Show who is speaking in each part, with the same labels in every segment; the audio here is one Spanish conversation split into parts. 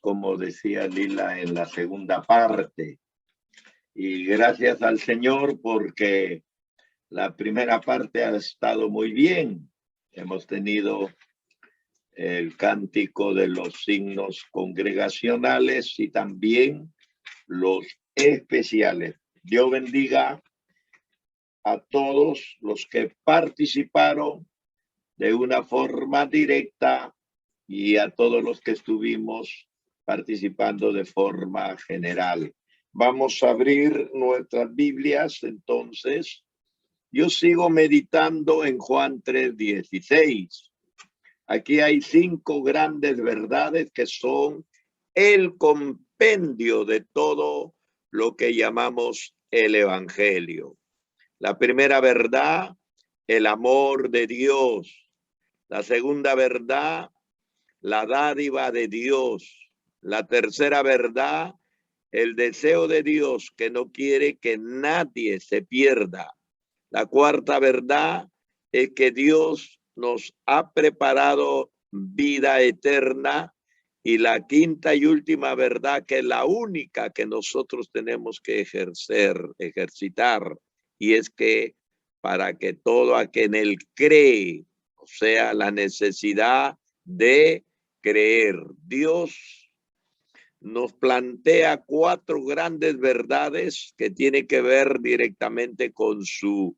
Speaker 1: como decía Lila, en la segunda parte. Y gracias al Señor porque la primera parte ha estado muy bien. Hemos tenido el cántico de los signos congregacionales y también los especiales. Dios bendiga a todos los que participaron de una forma directa y a todos los que estuvimos participando de forma general. Vamos a abrir nuestras Biblias entonces. Yo sigo meditando en Juan 3:16. Aquí hay 5 grandes verdades que son el compendio de todo lo que llamamos el Evangelio. La primera verdad, el amor de Dios. La segunda verdad, la dádiva de Dios. La tercera verdad, el deseo de Dios que no quiere que nadie se pierda. La cuarta verdad es que Dios nos ha preparado vida eterna. Y la quinta y última verdad, que es la única que nosotros tenemos que ejercitar, y es que para que todo aquel en él cree, o sea, la necesidad de creer. Dios nos plantea 4 grandes verdades que tienen que ver directamente con su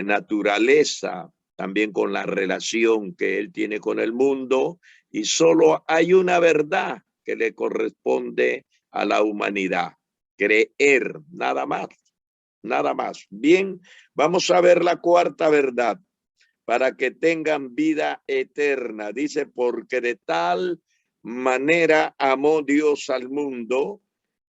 Speaker 1: naturaleza, también con la relación que él tiene con el mundo, y solo hay una verdad que le corresponde a la humanidad: creer, nada más, nada más. Bien, vamos a ver la cuarta verdad, para que tengan vida eterna. Dice, porque de tal manera amó Dios al mundo,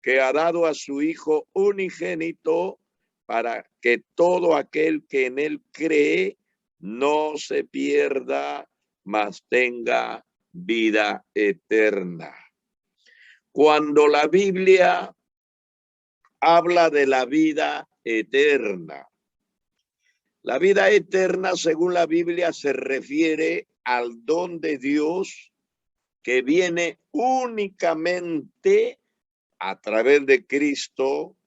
Speaker 1: que ha dado a su Hijo unigénito, para que todo aquel que en él cree no se pierda, mas tenga vida eterna. Cuando la Biblia habla de la vida eterna, la vida eterna, según la Biblia, se refiere al don de Dios que viene únicamente a través de Cristo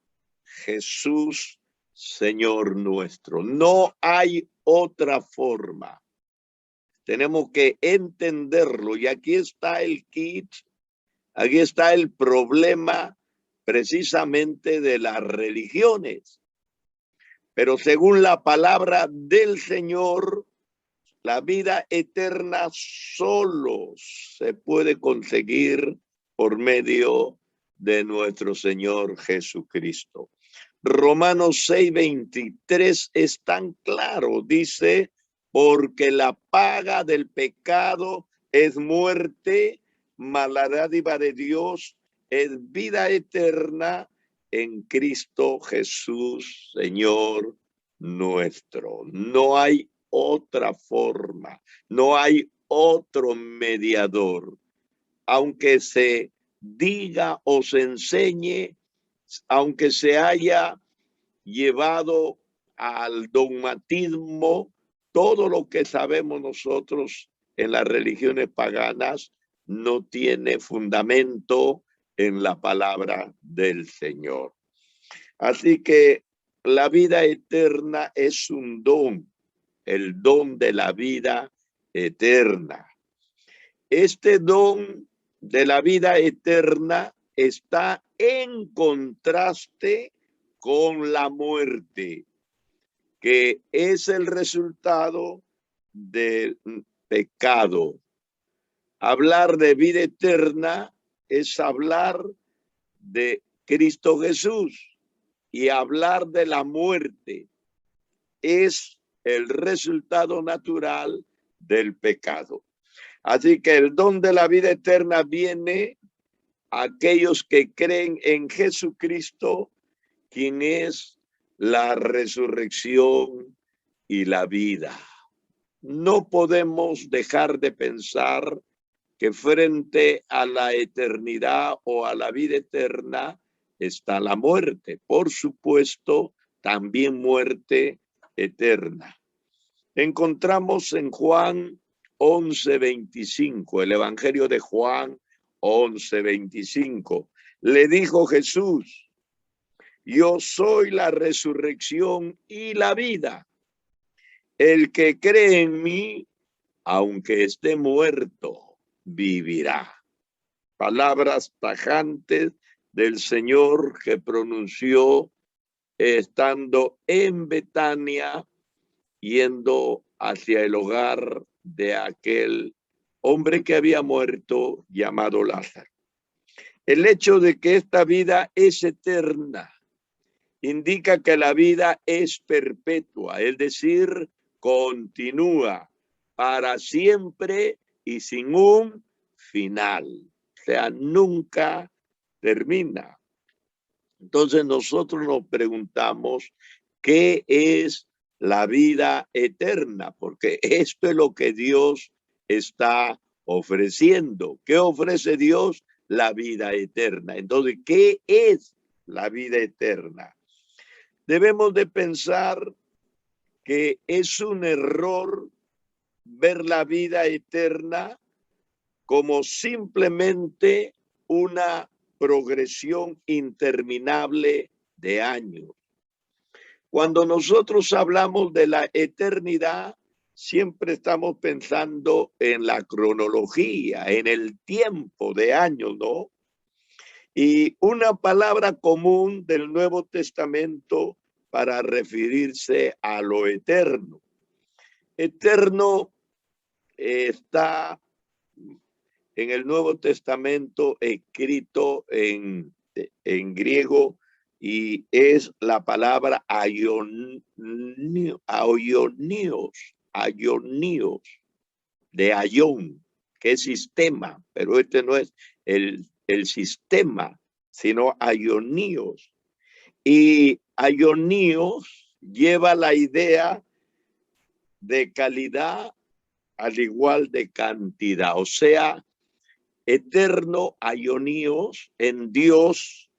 Speaker 1: Jesús, Señor nuestro. No hay otra forma. Tenemos que entenderlo. Y aquí está el kit, aquí está el problema precisamente de las religiones. Pero según la palabra del Señor, la vida eterna solo se puede conseguir por medio de nuestro Señor Jesucristo. Romanos 6:23 es tan claro, dice, porque la paga del pecado es muerte, mas la dádiva de Dios es vida eterna en Cristo Jesús, Señor nuestro. No hay otra forma, no hay otro mediador. Aunque se diga o se enseñe, aunque se haya llevado al dogmatismo todo lo que sabemos nosotros en las religiones paganas, no tiene fundamento en la palabra del Señor. Así que la vida eterna es un don, el don de la vida eterna. Este don de la vida eterna está en contraste con la muerte, que es el resultado del pecado. Hablar de vida eterna es hablar de Cristo Jesús, y hablar de la muerte es el resultado natural del pecado. Así que el don de la vida eterna viene a aquellos que creen en Jesucristo, quien es la resurrección y la vida. No podemos dejar de pensar que frente a la eternidad o a la vida eterna está la muerte. Por supuesto, también muerte eterna. Encontramos en Juan 11:25, el Evangelio de Juan 11:25. Le dijo Jesús: yo soy la resurrección y la vida. El que cree en mí, aunque esté muerto, vivirá. Palabras tajantes del Señor que pronunció estando en Betania, yendo hacia el hogar de aquel hombre que había muerto llamado Lázaro. El hecho de que esta vida es eterna indica que la vida es perpetua, es decir, continúa para siempre y sin un final. O sea, nunca termina. Entonces nosotros nos preguntamos, ¿qué es la vida eterna? Porque esto es lo que Dios está ofreciendo. ¿Qué ofrece Dios? La vida eterna. Entonces, ¿qué es la vida eterna? Debemos de pensar que es un error ver la vida eterna como simplemente una progresión interminable de años. Cuando nosotros hablamos de la eternidad, siempre estamos pensando en la cronología, en el tiempo de años, ¿no? Y una palabra común del Nuevo Testamento para referirse a lo eterno. Eterno está en el Nuevo Testamento escrito en griego y es la palabra aionios, de aion, que es sistema, pero este no es el sistema, sino aionios. Y aionios lleva la idea de calidad al igual de cantidad, o sea, eterno aionios en Dios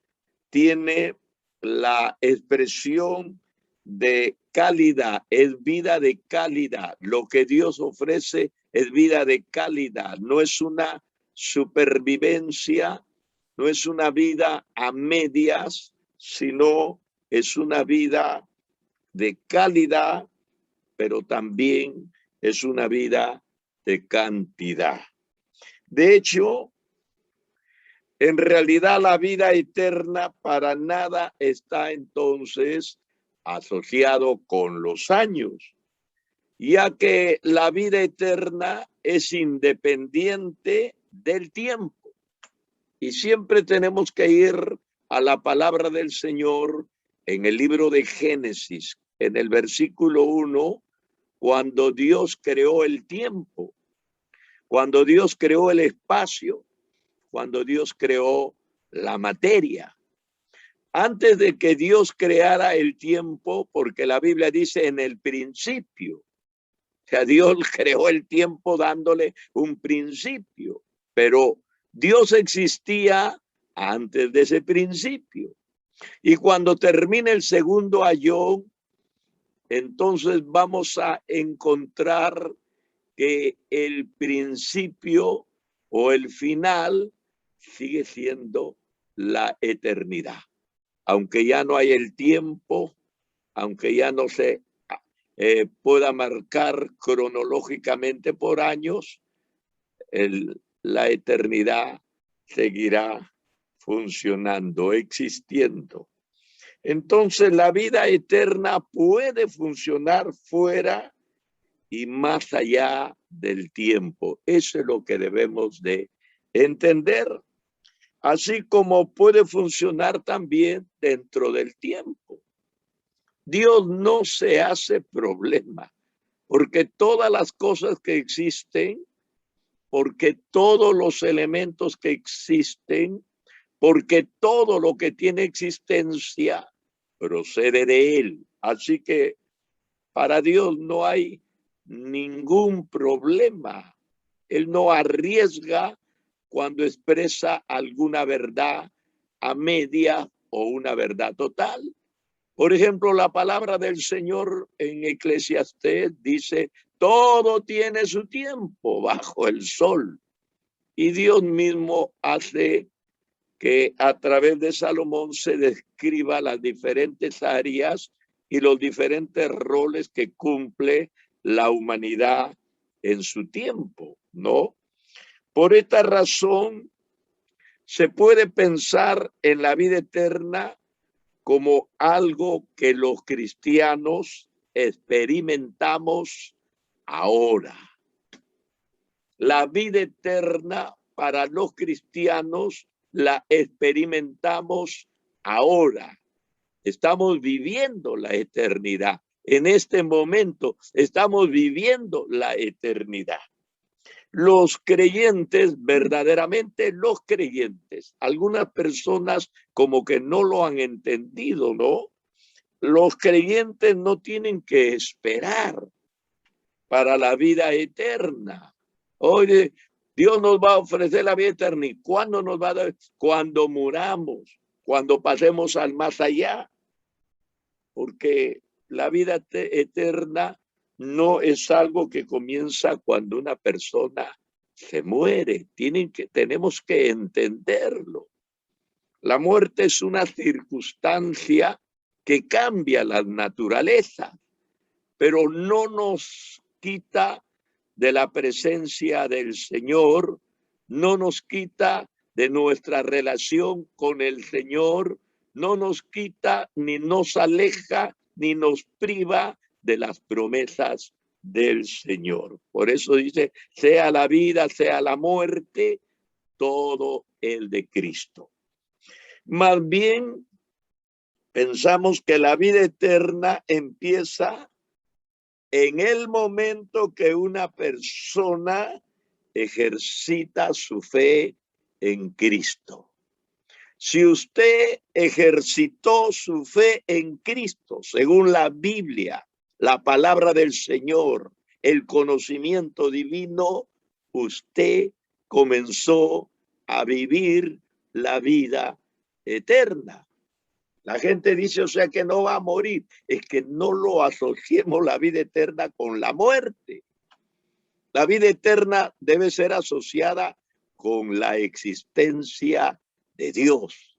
Speaker 1: tiene la expresión de calidad, es vida de calidad. Lo que Dios ofrece es vida de calidad, no es una supervivencia, no es una vida a medias, sino es una vida de calidad, pero también es una vida de cantidad. De hecho, en realidad la vida eterna para nada está entonces asociado con los años, ya que la vida eterna es independiente del tiempo. Y siempre tenemos que ir a la palabra del Señor en el libro de Génesis, en el versículo 1, cuando Dios creó el tiempo, cuando Dios creó el espacio, cuando Dios creó la materia. Antes de que Dios creara el tiempo, porque la Biblia dice en el principio, o sea, Dios creó el tiempo dándole un principio, pero Dios existía antes de ese principio. Y cuando termine el segundo ayón, entonces vamos a encontrar que el principio o el final sigue siendo la eternidad. Aunque ya no hay el tiempo, aunque ya no se pueda marcar cronológicamente por años, la eternidad seguirá funcionando, existiendo. Entonces la vida eterna puede funcionar fuera y más allá del tiempo. Eso es lo que debemos de entender, así como puede funcionar también dentro del tiempo. Dios no se hace problema, porque todas las cosas que existen, porque todos los elementos que existen, porque todo lo que tiene existencia procede de Él. Así que para Dios no hay ningún problema. Él no arriesga cuando expresa alguna verdad a media o una verdad total. Por ejemplo, la palabra del Señor en Eclesiastés dice, todo tiene su tiempo bajo el sol. Y Dios mismo hace que a través de Salomón se describa las diferentes áreas y los diferentes roles que cumple la humanidad en su tiempo, ¿no? Por esta razón, se puede pensar en la vida eterna como algo que los cristianos experimentamos ahora. La vida eterna para los cristianos la experimentamos ahora. Estamos viviendo la eternidad. En este momento estamos viviendo la eternidad. Los creyentes, verdaderamente los creyentes, algunas personas como que no lo han entendido, ¿no? Los creyentes no tienen que esperar para la vida eterna. Oye, Dios nos va a ofrecer la vida eterna. ¿Y cuándo nos va a dar? Cuando muramos, cuando pasemos al más allá. Porque la vida eterna no es algo que comienza cuando una persona se muere. Tenemos que entenderlo. La muerte es una circunstancia que cambia la naturaleza, pero no nos quita de la presencia del Señor, no nos quita de nuestra relación con el Señor, no nos quita ni nos aleja ni nos priva de las promesas del Señor. Por eso dice, sea la vida, sea la muerte, todo el de Cristo. Más bien, pensamos que la vida eterna empieza en el momento que una persona ejercita su fe en Cristo. Si usted ejercitó su fe en Cristo, según la Biblia, la palabra del Señor, el conocimiento divino, usted comenzó a vivir la vida eterna. La gente dice, o sea, que no va a morir. Es que no lo asociemos la vida eterna con la muerte. La vida eterna debe ser asociada con la existencia de Dios.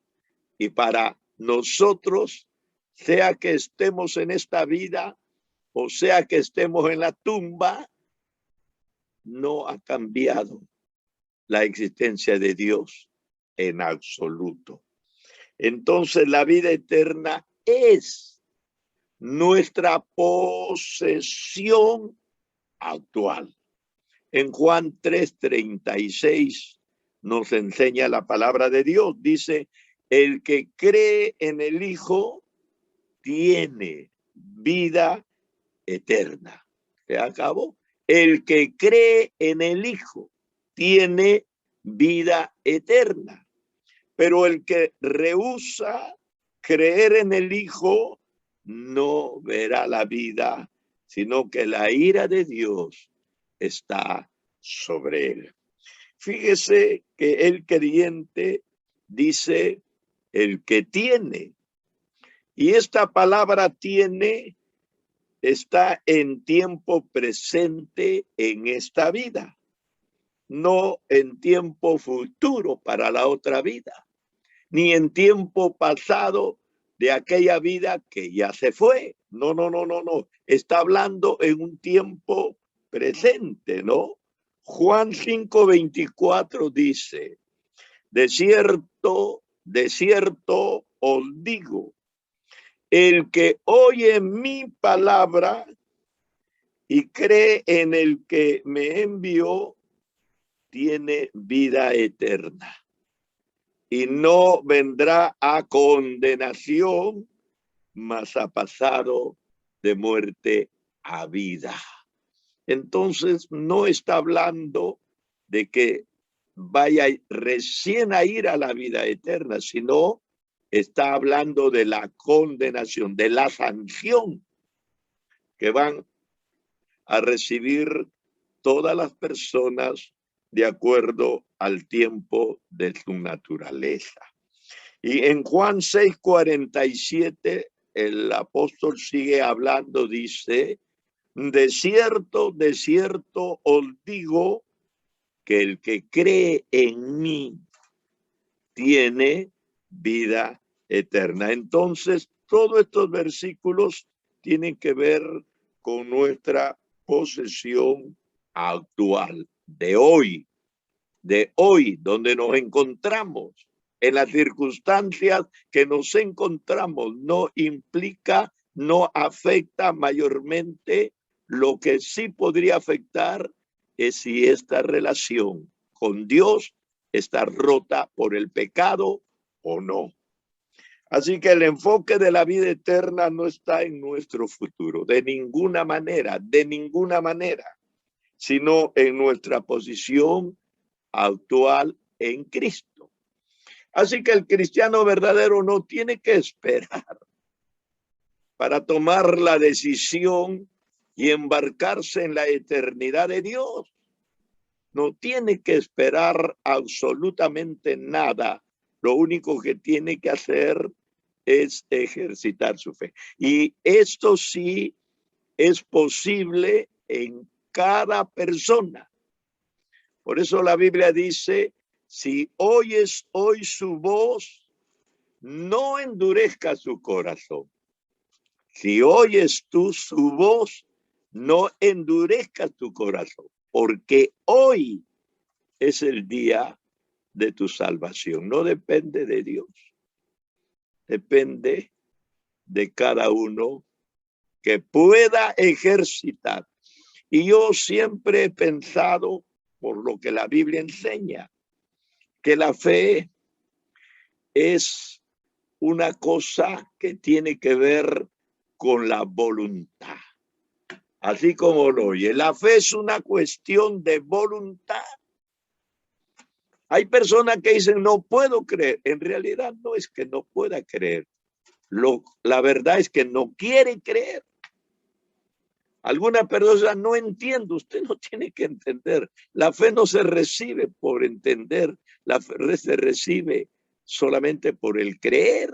Speaker 1: Y para nosotros, sea que estemos en esta vida o sea que estemos en la tumba, no ha cambiado la existencia de Dios en absoluto. Entonces la vida eterna es nuestra posesión actual. En Juan 3:36 nos enseña la palabra de Dios. Dice, el que cree en el Hijo tiene vida eterna. Se acabó. El que cree en el Hijo tiene vida eterna. Pero el que rehúsa creer en el Hijo no verá la vida, sino que la ira de Dios está sobre él. Fíjese que el creyente dice el que tiene. Y esta palabra tiene está en tiempo presente en esta vida, no en tiempo futuro para la otra vida, ni en tiempo pasado de aquella vida que ya se fue. No. Está hablando en un tiempo presente, ¿no? Juan 5:24 dice, de cierto os digo, el que oye mi palabra y cree en el que me envió, tiene vida eterna y no vendrá a condenación, mas ha pasado de muerte a vida. Entonces no está hablando de que vaya recién a ir a la vida eterna, sino está hablando de la condenación, de la sanción que van a recibir todas las personas de acuerdo al tiempo de su naturaleza. Y en Juan 6:47, el apóstol sigue hablando, dice, de cierto os digo, que el que cree en mí tiene vida eterna. Entonces, todos estos versículos tienen que ver con nuestra posesión actual, de hoy, donde nos encontramos, en las circunstancias que nos encontramos, no implica, no afecta mayormente. Lo que sí podría afectar es si esta relación con Dios está rota por el pecado o no. Así que el enfoque de la vida eterna no está en nuestro futuro, de ninguna manera, sino en nuestra posición actual en Cristo. Así que el cristiano verdadero no tiene que esperar para tomar la decisión y embarcarse en la eternidad de Dios. No tiene que esperar absolutamente nada. Lo único que tiene que hacer es ejercitar su fe. Y esto sí es posible en cada persona. Por eso la Biblia dice, si oyes hoy su voz, no endurezca su corazón. Si oyes tú su voz, no endurezcas tu corazón, porque hoy es el día de tu salvación. No depende de Dios, depende de cada uno que pueda ejercitar. Y yo siempre he pensado, por lo que la Biblia enseña, que la fe es una cosa que tiene que ver con la voluntad. Así como lo oye, la fe es una cuestión de voluntad. Hay personas que dicen, no puedo creer. En realidad no es que no pueda creer. La verdad es que no quiere creer. Alguna persona no entiende. Usted no tiene que entender. La fe no se recibe por entender. La fe se recibe solamente por el creer.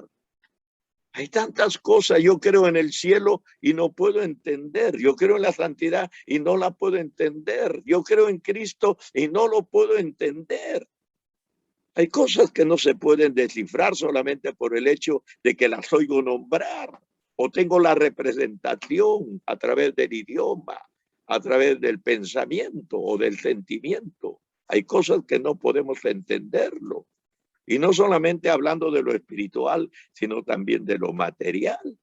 Speaker 1: Hay tantas cosas. Yo creo en el cielo y no puedo entender. Yo creo en la santidad y no la puedo entender. Yo creo en Cristo y no lo puedo entender. Hay cosas que no se pueden descifrar solamente por el hecho de que las oigo nombrar o tengo la representación a través del idioma, a través del pensamiento o del sentimiento. Hay cosas que no podemos entenderlo. Y no solamente hablando de lo espiritual, sino también de lo material.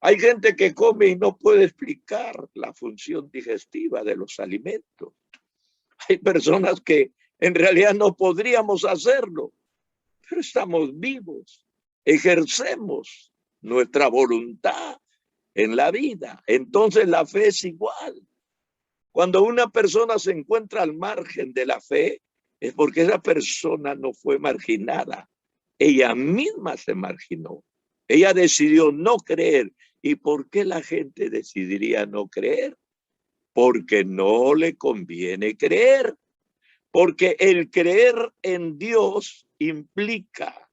Speaker 1: Hay gente que come y no puede explicar la función digestiva de los alimentos. Hay personas que en realidad no podríamos hacerlo, pero estamos vivos, ejercemos nuestra voluntad en la vida. Entonces la fe es igual. Cuando una persona se encuentra al margen de la fe, es porque esa persona no fue marginada. Ella misma se marginó. Ella decidió no creer. ¿Y por qué la gente decidiría no creer? Porque no le conviene creer. Porque el creer en Dios implica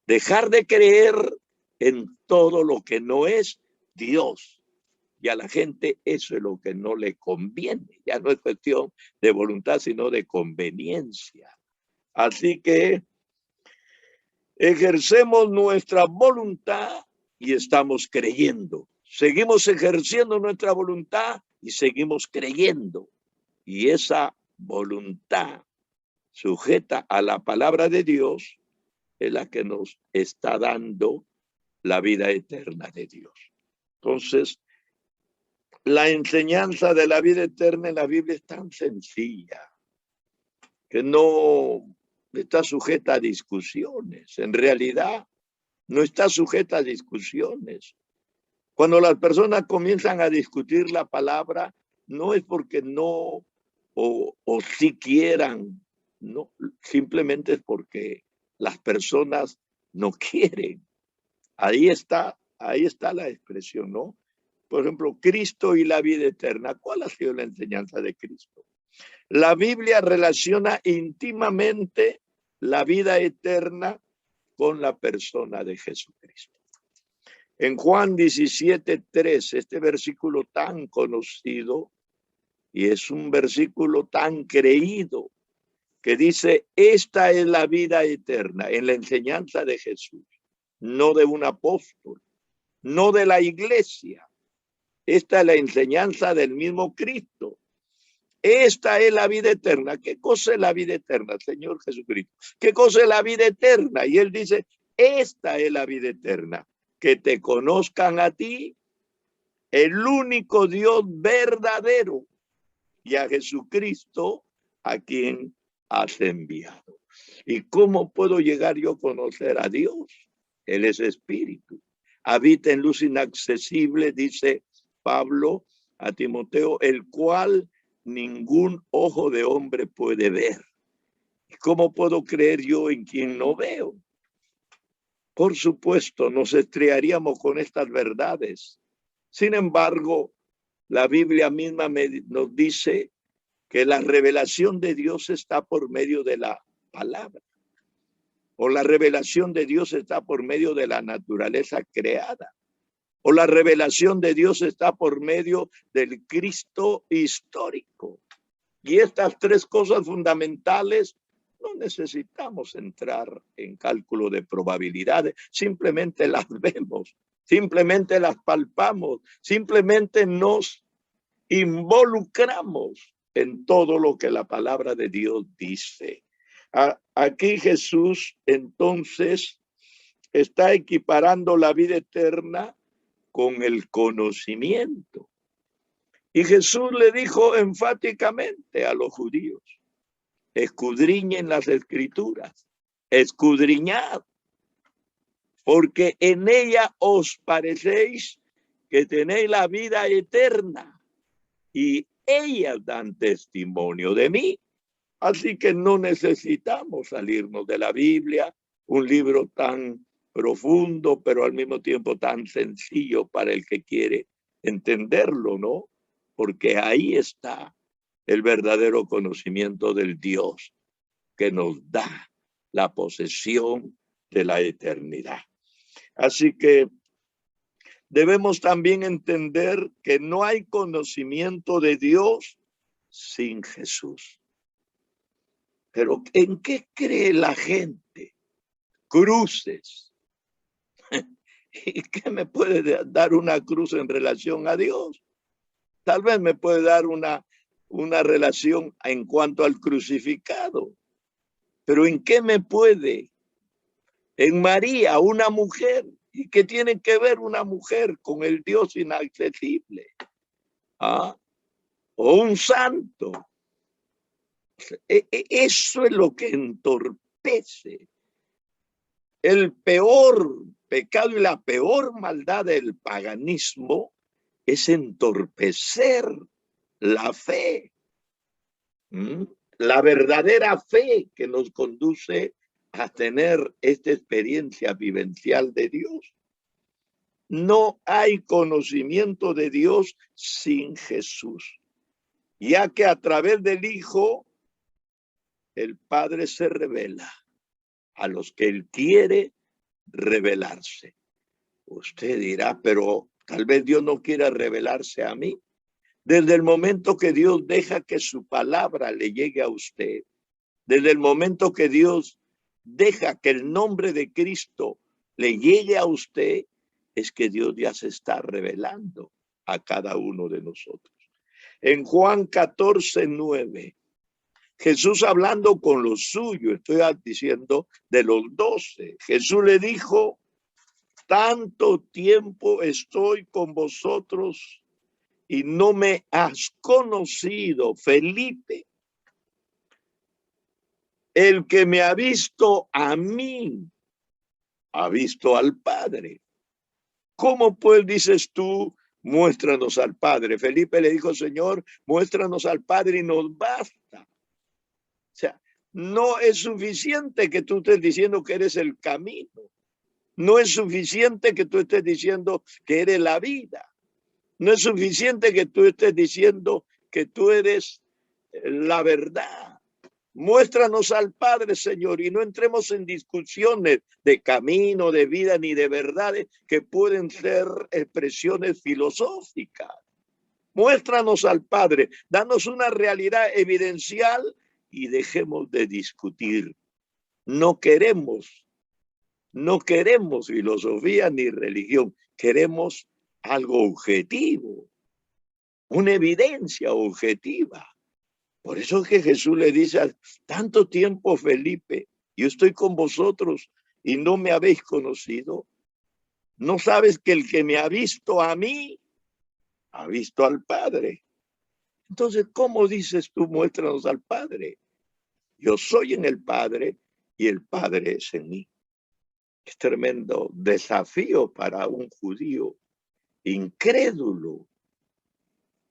Speaker 1: dejar de creer en todo lo que no es Dios. Y a la gente eso es lo que no le conviene. Ya no es cuestión de voluntad, sino de conveniencia. Así que ejercemos nuestra voluntad y estamos creyendo. Seguimos ejerciendo nuestra voluntad y seguimos creyendo. Y esa voluntad sujeta a la palabra de Dios es la que nos está dando la vida eterna de Dios. Entonces, la enseñanza de la vida eterna en la Biblia es tan sencilla que no está sujeta a discusiones. En realidad, no está sujeta a discusiones. Cuando las personas comienzan a discutir la palabra, no es porque no o si quieran, no, simplemente es porque las personas no quieren. Ahí está la expresión, ¿no? Por ejemplo, Cristo y la vida eterna. ¿Cuál ha sido la enseñanza de Cristo? La Biblia relaciona íntimamente la vida eterna con la persona de Jesucristo. En Juan 17:3, este versículo tan conocido y es un versículo tan creído, que dice, esta es la vida eterna, en la enseñanza de Jesús, no de un apóstol, no de la iglesia. Esta es la enseñanza del mismo Cristo. Esta es la vida eterna. ¿Qué cosa es la vida eterna, Señor Jesucristo? ¿Qué cosa es la vida eterna? Y Él dice, esta es la vida eterna, que te conozcan a ti, el único Dios verdadero, y a Jesucristo, a quien has enviado. ¿Y cómo puedo llegar yo a conocer a Dios? Él es espíritu. Habita en luz inaccesible, dice Pablo a Timoteo, el cual ningún ojo de hombre puede ver. ¿Cómo puedo creer yo en quien no veo? Por supuesto, nos estrellaríamos con estas verdades. Sin embargo, la Biblia misma nos dice que la revelación de Dios está por medio de la palabra, o la revelación de Dios está por medio de la naturaleza creada, o la revelación de Dios está por medio del Cristo histórico. Y estas tres cosas fundamentales no necesitamos entrar en cálculo de probabilidades, simplemente las vemos, simplemente las palpamos, simplemente nos involucramos en todo lo que la palabra de Dios dice. Aquí Jesús entonces está equiparando la vida eterna con el conocimiento. Y Jesús le dijo enfáticamente a los judíos, escudriñen las escrituras, escudriñad, porque en ella os parecéis que tenéis la vida eterna, y ellas dan testimonio de mí. Así que no necesitamos salirnos de la Biblia, un libro tan profundo, pero al mismo tiempo tan sencillo para el que quiere entenderlo, ¿no? Porque ahí está el verdadero conocimiento del Dios que nos da la posesión de la eternidad. Así que debemos también entender que no hay conocimiento de Dios sin Jesús. Pero ¿en qué cree la gente? Cruces. ¿Y qué me puede dar una cruz en relación a Dios? Tal vez me puede dar una relación en cuanto al crucificado. Pero ¿en qué me puede? En María, una mujer. ¿Y qué tiene que ver una mujer con el Dios inaccesible? ¿Ah? O un santo. Eso es lo que entorpece. El peor pecado y la peor maldad del paganismo es entorpecer la fe. La verdadera fe que nos conduce a tener esta experiencia vivencial de Dios. No hay conocimiento de Dios sin Jesús, ya que a través del Hijo el Padre se revela a los que Él quiere revelarse. Usted dirá, pero tal vez Dios no quiera revelarse a mí. Desde el momento que Dios deja que su palabra le llegue a usted, desde el momento que Dios deja que el nombre de Cristo le llegue a usted, es que Dios ya se está revelando a cada uno de nosotros. En Juan 14:9, Jesús hablando con los suyos, estoy diciendo de los 12, Jesús le dijo, tanto tiempo estoy con vosotros y no me has conocido, Felipe. El que me ha visto a mí, ha visto al Padre. ¿Cómo pues dices tú, muéstranos al Padre? Felipe le dijo, Señor, muéstranos al Padre y nos basta. O sea, no es suficiente que tú estés diciendo que eres el camino. No es suficiente que tú estés diciendo que eres la vida. No es suficiente que tú estés diciendo que tú eres la verdad. Muéstranos al Padre, Señor, y no entremos en discusiones de camino, de vida, ni de verdades que pueden ser expresiones filosóficas. Muéstranos al Padre, danos una realidad evidencial y dejemos de discutir. No queremos filosofía ni religión, queremos algo objetivo, una evidencia objetiva. Por eso es que Jesús le dice: tanto tiempo, Felipe, yo estoy con vosotros y no me habéis conocido. ¿No sabes que el que me ha visto a mí, ha visto al Padre? Entonces, ¿cómo dices tú, muéstranos al Padre? Yo soy en el Padre y el Padre es en mí. Es tremendo desafío para un judío incrédulo.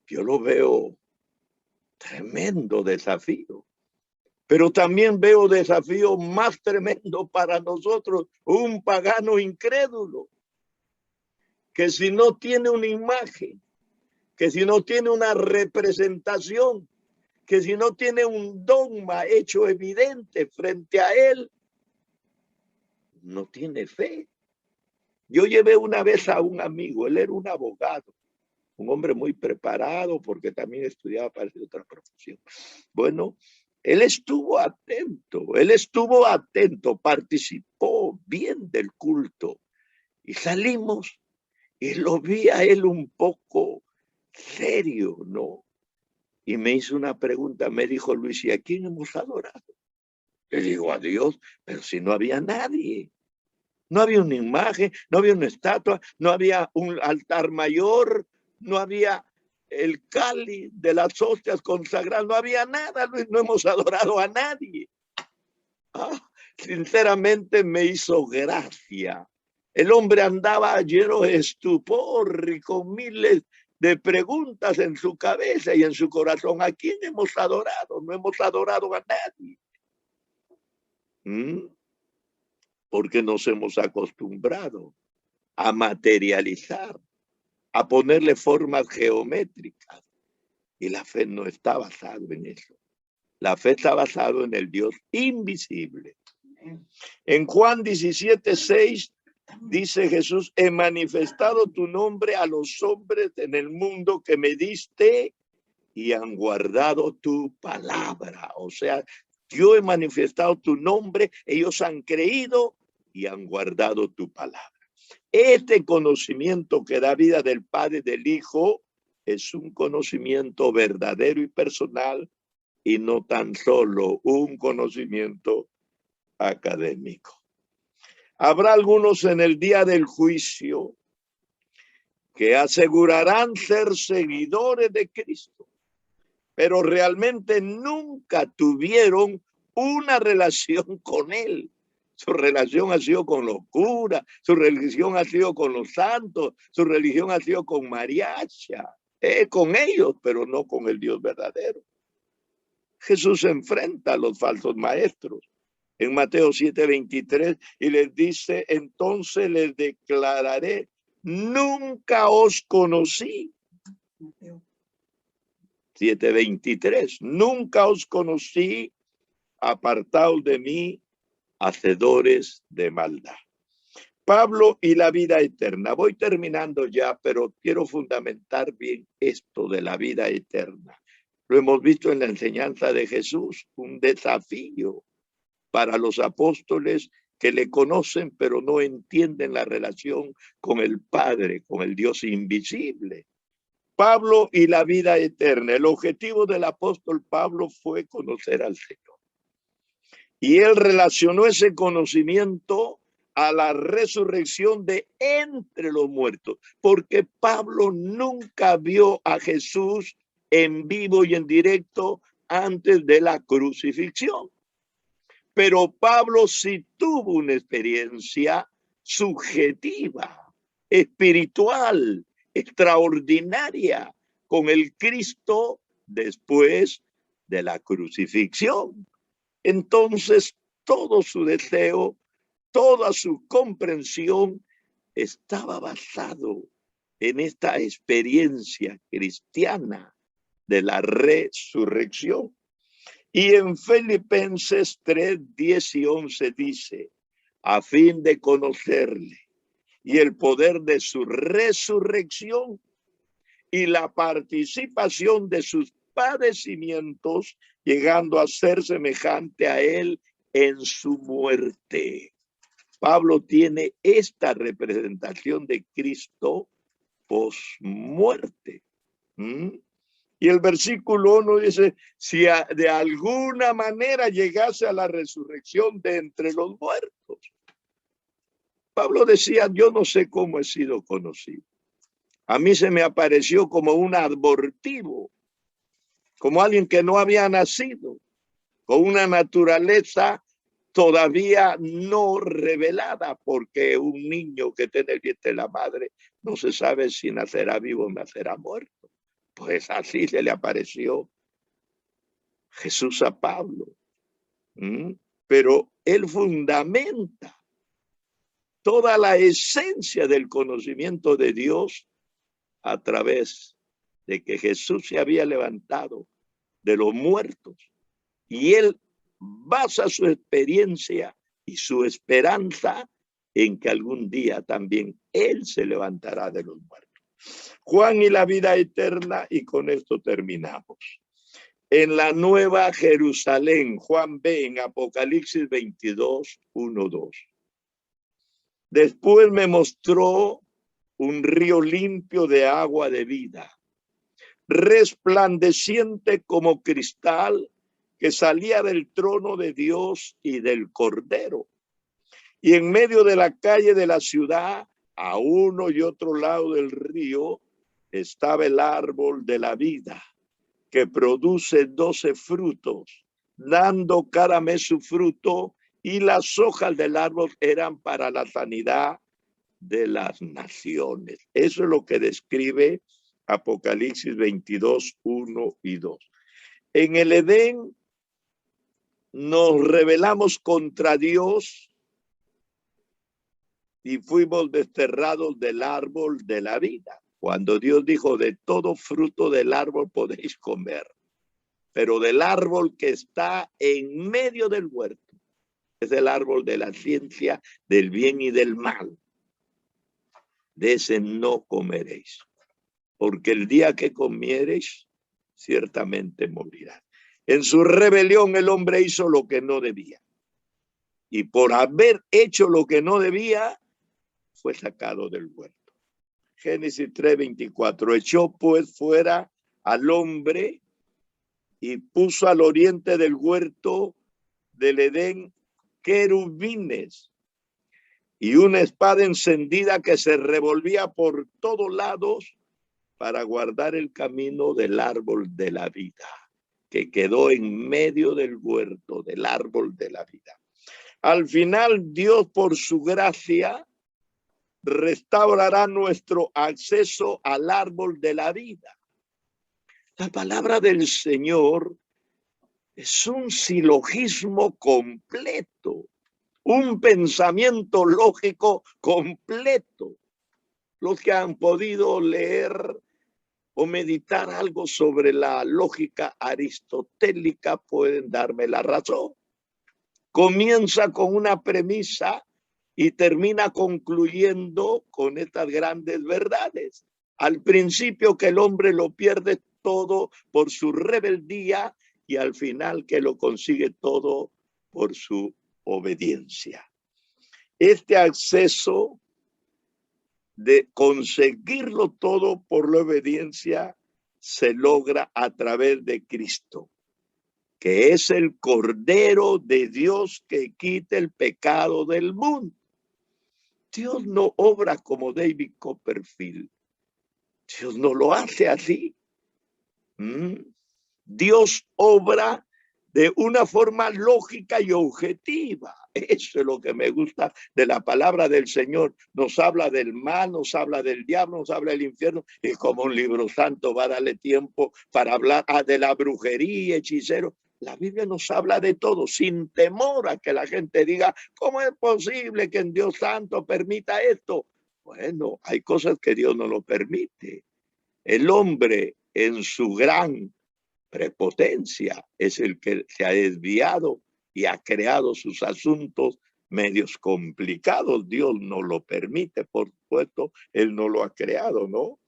Speaker 1: Yo lo veo tremendo desafío. Pero también veo desafío más tremendo para nosotros, un pagano incrédulo, que si no tiene una imagen, que si no tiene una representación, que si no tiene un dogma hecho evidente frente a él, no tiene fe. Yo llevé una vez a un amigo, él era un abogado, un hombre muy preparado porque también estudiaba para otra profesión. Bueno, él estuvo atento, participó bien del culto y salimos y lo vi a él un poco serio, ¿no? Y me hizo una pregunta, me dijo: Luis, ¿y a quién hemos adorado? Le digo: a Dios, pero si no había nadie. No había una imagen, no había una estatua, no había un altar mayor, no había el cáliz de las hostias consagradas, no había nada, Luis, no hemos adorado a nadie. Sinceramente me hizo gracia. El hombre andaba lleno de estupor y con miles de preguntas en su cabeza y en su corazón. ¿A quién hemos adorado? No hemos adorado a nadie. Porque nos hemos acostumbrado a materializar, a ponerle formas geométricas. Y la fe no está basada en eso. La fe está basada en el Dios invisible. En Juan 17:6 dice Jesús: he manifestado tu nombre a los hombres en el mundo que me diste y han guardado tu palabra. O sea, yo he manifestado tu nombre, ellos han creído y han guardado tu palabra. Este conocimiento que da vida del Padre y del Hijo es un conocimiento verdadero y personal y no tan solo un conocimiento académico. Habrá algunos en el día del juicio que asegurarán ser seguidores de Cristo, pero realmente nunca tuvieron una relación con Él. Su relación ha sido con los curas, su religión ha sido con los santos, su religión ha sido con Mariacha, con ellos, pero no con el Dios verdadero. Jesús se enfrenta a los falsos maestros en Mateo 7:23 y les dice: entonces les declararé, nunca os conocí. 7:23, nunca os conocí, apartaos de mí, hacedores de maldad. Pablo y la vida eterna. Voy terminando ya, pero quiero fundamentar bien esto de la vida eterna. Lo hemos visto en la enseñanza de Jesús, un desafío para los apóstoles que le conocen, pero no entienden la relación con el Padre, con el Dios invisible. Pablo y la vida eterna. El objetivo del apóstol Pablo fue conocer al Señor. Y él relacionó ese conocimiento a la resurrección de entre los muertos, porque Pablo nunca vio a Jesús en vivo y en directo antes de la crucifixión. Pero Pablo sí tuvo una experiencia subjetiva, espiritual, extraordinaria con el Cristo después de la crucifixión. Entonces, todo su deseo, toda su comprensión estaba basado en esta experiencia cristiana de la resurrección. Y en Filipenses 3:10 y 11 dice: a fin de conocerle y el poder de su resurrección y la participación de sus padecimientos, llegando a ser semejante a él en su muerte. Pablo tiene esta representación de Cristo posmuerte. Y el versículo 1 dice, si de alguna manera llegase a la resurrección de entre los muertos. Pablo decía, yo no sé cómo he sido conocido. A mí se me apareció como un abortivo, como alguien que no había nacido, con una naturaleza todavía no revelada, porque un niño que tiene el vientre de la madre no se sabe si nacerá vivo o nacerá muerto. Pues así se le apareció Jesús a Pablo. Pero él fundamenta toda la esencia del conocimiento de Dios a través de que Jesús se había levantado de los muertos y él basa su experiencia y su esperanza en que algún día también él se levantará de los muertos. Juan y la vida eterna, y con esto terminamos. En la Nueva Jerusalén, Juan ve en Apocalipsis 22, 1, 2. Después me mostró un río limpio de agua de vida, resplandeciente como cristal, que salía del trono de Dios y del Cordero. Y en medio de la calle de la ciudad, a uno y otro lado del río, estaba el árbol de la vida, que produce 12 frutos, dando cada mes su fruto, y las hojas del árbol eran para la sanidad de las naciones. Eso es lo que describe Apocalipsis 22, 1 y 2. En el Edén nos rebelamos contra Dios y fuimos desterrados del árbol de la vida. Cuando Dios dijo, de todo fruto del árbol podéis comer, pero del árbol que está en medio del huerto, es el árbol de la ciencia del bien y del mal, de ese no comeréis, porque el día que comiereis, ciertamente morirás. En su rebelión el hombre hizo lo que no debía, y por haber hecho lo que no debía, fue sacado del huerto. Génesis 3:24, echó pues fuera al hombre y puso al oriente del huerto del Edén querubines y una espada encendida que se revolvía por todos lados para guardar el camino del árbol de la vida, que quedó en medio del huerto del árbol de la vida. Al final, Dios, por su gracia, restaurará nuestro acceso al árbol de la vida. La palabra del Señor es un silogismo completo, un pensamiento lógico completo. Los que han podido leer o meditar algo sobre la lógica aristotélica pueden darme la razón. Comienza con una premisa y termina concluyendo con estas grandes verdades. Al principio, que el hombre lo pierde todo por su rebeldía, y al final que lo consigue todo por su obediencia. Este acceso de conseguirlo todo por la obediencia se logra a través de Cristo, que es el Cordero de Dios que quita el pecado del mundo. Dios no obra como David Copperfield. Dios no lo hace así. Dios obra de una forma lógica y objetiva. Eso es lo que me gusta de la palabra del Señor. Nos habla del mal, nos habla del diablo, nos habla del infierno. Y como un libro santo va a darle tiempo para hablar de la brujería, hechicero. La Biblia nos habla de todo, sin temor a que la gente diga, ¿cómo es posible que en Dios santo permita esto? Bueno, hay cosas que Dios no lo permite. El hombre, en su gran prepotencia, es el que se ha desviado y ha creado sus asuntos medios complicados. Dios no lo permite, por supuesto, él no lo ha creado, ¿no?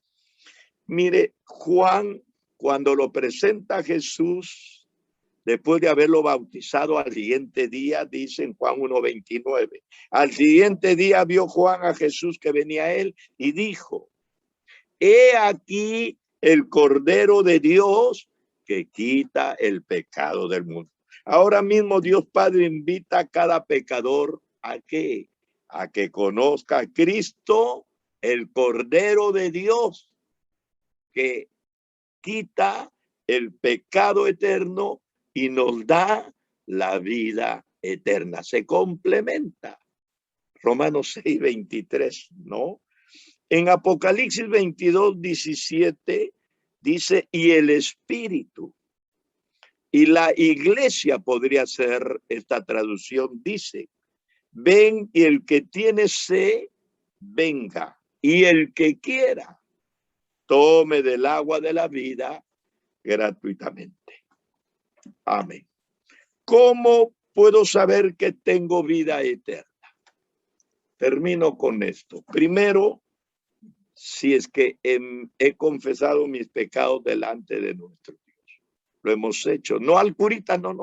Speaker 1: Mire, Juan cuando lo presenta Jesús, después de haberlo bautizado al siguiente día, dice en Juan 1:29, al siguiente día vio Juan a Jesús que venía a él y dijo, he aquí el Cordero de Dios que quita el pecado del mundo. Ahora mismo Dios Padre invita a cada pecador ¿a qué? A que conozca a Cristo, el Cordero de Dios, que quita el pecado eterno y nos da la vida eterna. Se complementa. Romanos 6:23, ¿no? En Apocalipsis 22:17 dice, y el Espíritu. Y la iglesia podría ser, esta traducción dice, ven y el que tiene sed, venga. Y el que quiera, tome del agua de la vida gratuitamente. Amén. ¿Cómo puedo saber que tengo vida eterna? Termino con esto. Primero, si es que he confesado mis pecados delante de nuestro Dios. Lo hemos hecho. No al curita, no.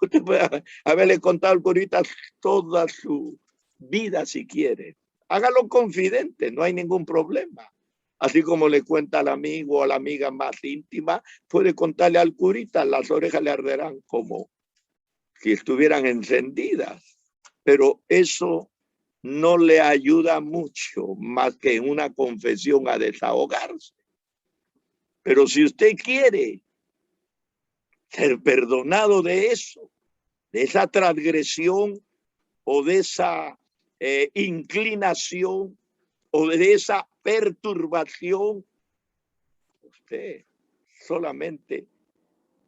Speaker 1: Usted puede haberle contado al curita toda su vida si quiere. Hágalo confidente, no hay ningún problema. Así como le cuenta al amigo o a la amiga más íntima, puede contarle al curita, las orejas le arderán como si estuvieran encendidas. Pero eso no le ayuda mucho más que en una confesión a desahogarse. Pero si usted quiere ser perdonado de eso, de esa transgresión o de esa inclinación o de esa perturbación, usted solamente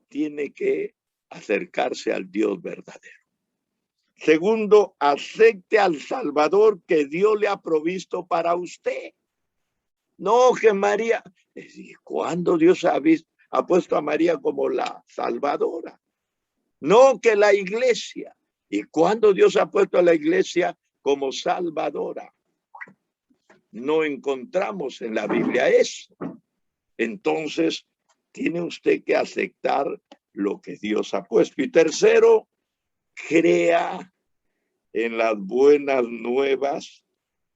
Speaker 1: tiene que acercarse al Dios verdadero. Segundo, acepte al Salvador que Dios le ha provisto para usted. No que María, ¿cuándo Dios ha puesto a María como la salvadora? No que la iglesia. ¿Y cuándo Dios ha puesto a la iglesia como salvadora? No encontramos en la Biblia eso. Entonces, tiene usted que aceptar lo que Dios ha puesto. Y tercero, crea en las buenas nuevas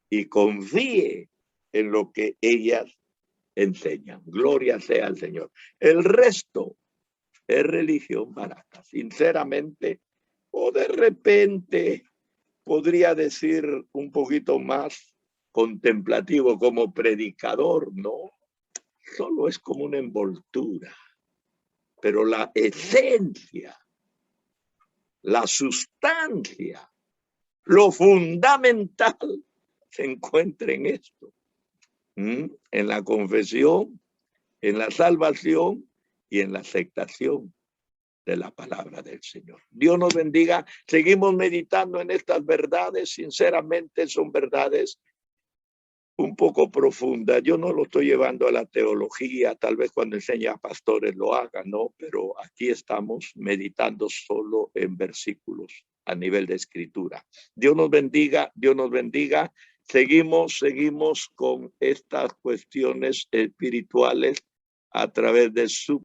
Speaker 1: y confíe en lo que ellas enseñan. Gloria sea al Señor. El resto es religión barata, sinceramente, o de repente podría decir un poquito más contemplativo como predicador, ¿no? Solo es como una envoltura, pero la esencia, la sustancia, lo fundamental se encuentra en esto, en la confesión, en la salvación y en la aceptación de la palabra del Señor. Dios nos bendiga. Seguimos meditando en estas verdades. Sinceramente son verdades un poco profundas. Yo no lo estoy llevando a la teología. Tal vez cuando enseñe a pastores lo hagan, ¿no? Pero aquí estamos meditando solo en versículos a nivel de escritura. Dios nos bendiga. Dios nos bendiga. Seguimos con estas cuestiones espirituales a través de su